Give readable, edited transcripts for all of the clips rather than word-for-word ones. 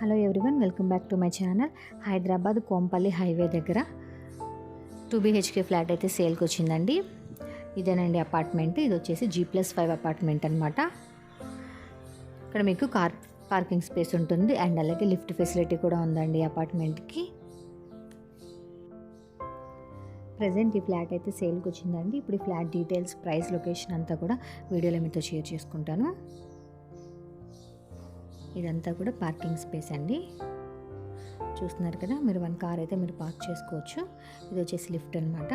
Hello everyone, welcome back to my channel. Hyderabad Kompally highway దగ్గర 2 BHK flat అయితే సేల్కి వచ్చిందండి. ఇదేనండి అపార్ట్మెంట్. ఇది వచ్చేసి G+5 అపార్ట్మెంట్ అనమాట. ఇక్కడ మీకు కార్ పార్కింగ్ స్పేస్ ఉంటుంది అండ్ అలాగే లిఫ్ట్ ఫెసిలిటీ కూడా ఉందండి అపార్ట్మెంట్కి. ప్రజెంట్ ఈ ఫ్లాట్ అయితే సేల్కి వచ్చిందండి. ఇప్పుడు ఈ ఫ్లాట్ డీటెయిల్స్, ప్రైస్, లొకేషన్ అంతా కూడా వీడియోలో మీతో షేర్ చేసుకుంటాను. ఇదంతా కూడా పార్కింగ్ స్పేస్ అండి. చూస్తున్నారు కదా, మీరు 1 కార్ అయితే మీరు పార్క్ చేసుకోవచ్చు. ఇది వచ్చేసి లిఫ్ట్ అనమాట.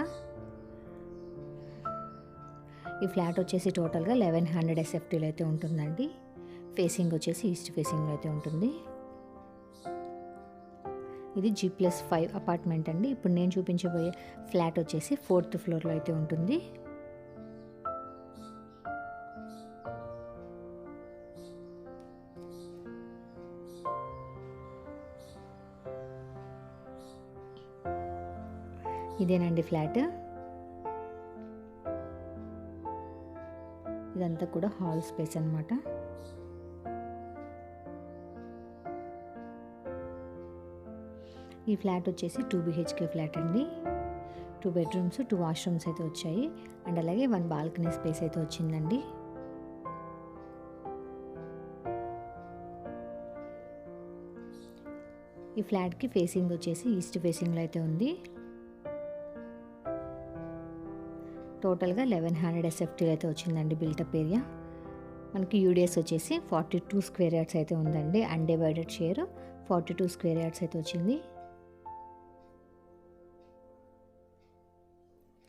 ఈ ఫ్లాట్ వచ్చేసి టోటల్గా 1100 SFTలో అయితే ఉంటుందండి. ఫేసింగ్ వచ్చేసి ఈస్ట్ ఫేసింగ్లో అయితే ఉంటుంది. ఇది G+5 అపార్ట్మెంట్ అండి. ఇప్పుడు నేను చూపించబోయే ఫ్లాట్ వచ్చేసి 4th ఫ్లోర్లో అయితే ఉంటుంది. ఇదేనండి ఫ్లాట్. ఇదంతా కూడా హాల్ స్పేస్ అనమాట. ఈ ఫ్లాట్ వచ్చేసి 2 BHK ఫ్లాట్ అండి. 2 బెడ్రూమ్స్, 2 వాష్రూమ్స్ అయితే వచ్చాయి అండ్ అలాగే 1 బాల్కనీ స్పేస్ అయితే వచ్చిందండి. ఈ ఫ్లాట్కి ఫేసింగ్ వచ్చేసి ఈస్ట్ ఫేసింగ్లో అయితే ఉంది. టోటల్గా 1100 SFT అయితే వచ్చిందండి బిల్టప్ ఏరియా. మనకి యూడిఎస్ వచ్చేసి 42 స్క్వేర్ యార్డ్స్ అయితే ఉందండి. అన్డివైడెడ్ షేర్ 42 స్క్వేర్ యార్డ్స్ అయితే వచ్చింది.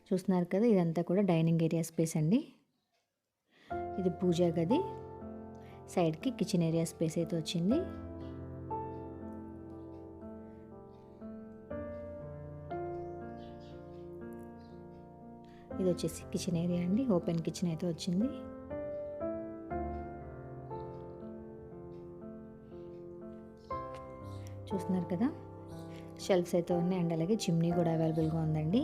చూస్తున్నారు కదా, ఇదంతా కూడా డైనింగ్ ఏరియా స్పేస్ అండి. ఇది పూజా గది. సైడ్కి కిచెన్ ఏరియా స్పేస్ అయితే వచ్చింది. ఇది వచ్చేసి కిచెన్ ఏరియా అండి. ఓపెన్ కిచెన్ అయితే వచ్చింది. చూస్తున్నారు కదా, షెల్ఫ్స్ అయితే ఉన్నాయి అండ్ అలాగే చిమ్నీ కూడా అవైలబుల్గా ఉందండి.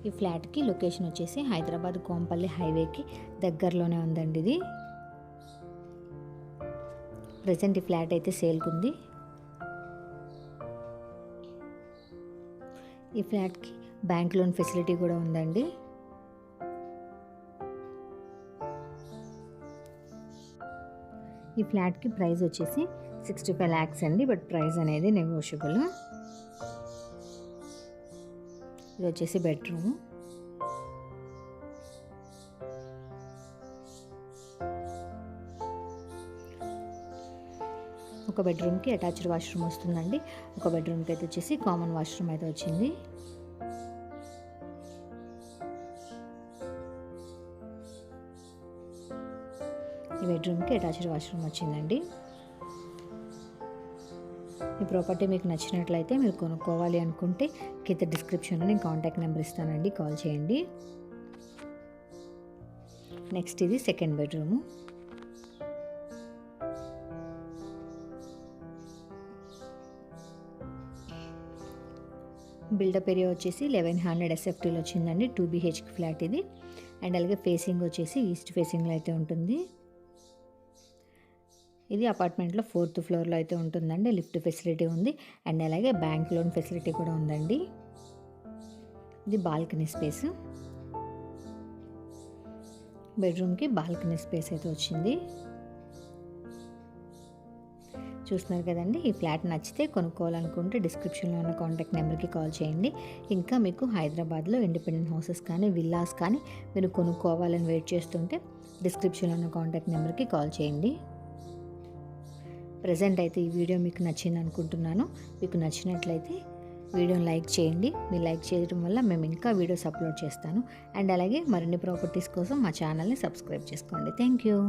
ఈ ఫ్లాట్కి లొకేషన్ వచ్చేసి హైదరాబాద్ కోంపల్లి హైవేకి దగ్గరలోనే ఉందండి. ఇది ప్రజెంట్ ఈ ఫ్లాట్ అయితే సేల్కి ఉంది. ఈ ఫ్లాట్కి బ్యాంక్ లోన్ ఫెసిలిటీ కూడా ఉందండి. ఈ ఫ్లాట్కి ప్రైస్ వచ్చేసి 65 lakhs అండి. బట్ ప్రైస్ అనేది నెగోషియబుల్. ఇది వచ్చేసి బెడ్రూమ్. ఒక బెడ్రూమ్కి అటాచ్డ్ వాష్రూమ్ వస్తుందండి. ఒక బెడ్రూమ్కి అయితే వచ్చేసి కామన్ వాష్రూమ్ అయితే వచ్చింది. ఈ బెడ్రూమ్కి అటాచ్డ్ వాష్రూమ్ వచ్చిందండి. ఈ ప్రాపర్టీ మీకు నచ్చినట్లయితే మీరు కొనుక్కోవాలి అనుకుంటే కింద డిస్క్రిప్షన్లో నేను కాంటాక్ట్ నెంబర్ ఇస్తానండి, కాల్ చేయండి. నెక్స్ట్ ఇది సెకండ్ బెడ్రూము. బిల్డప్ ఏరియా వచ్చేసి 1100 SFTలో వచ్చిందండి. 2 BHK ఫ్లాట్ ఇది అండ్ అలాగే ఫేసింగ్ వచ్చేసి ఈస్ట్ ఫేసింగ్లో అయితే ఉంటుంది. ఇది అపార్ట్మెంట్లో 4th ఫ్లోర్లో అయితే ఉంటుందండి. లిఫ్ట్ ఫెసిలిటీ ఉంది అండ్ అలాగే బ్యాంక్ లోన్ ఫెసిలిటీ కూడా ఉందండి. ఇది బాల్కనీ స్పేస్. బెడ్రూమ్కి బాల్కనీ స్పేస్ అయితే వచ్చింది. చూస్తున్నారు కదండి, ఈ ఫ్లాట్ నచ్చితే కొనుక్కోవాలనుకుంటే డిస్క్రిప్షన్లో ఉన్న కాంటాక్ట్ నెంబర్కి కాల్ చేయండి. ఇంకా మీకు హైదరాబాద్లో ఇండిపెండెంట్ హౌసెస్ కానీ విల్లాస్ కానీ మీరు కొనుక్కోవాలని వెయిట్ చేస్తుంటే డిస్క్రిప్షన్లో ఉన్న కాంటాక్ట్ నెంబర్కి కాల్ చేయండి. ప్రజెంట్ అయితే ఈ వీడియో మీకు నచ్చింది అనుకుంటున్నాను. మీకు నచ్చినట్లయితే వీడియోని లైక్ చేయండి. మీరు లైక్ చేయడం వల్ల మేము ఇంకా వీడియోస్ అప్లోడ్ చేస్తాను అండ్ అలాగే మరిన్ని ప్రాపర్టీస్ కోసం మా ఛానల్ని సబ్స్క్రైబ్ చేసుకోండి. Thank you.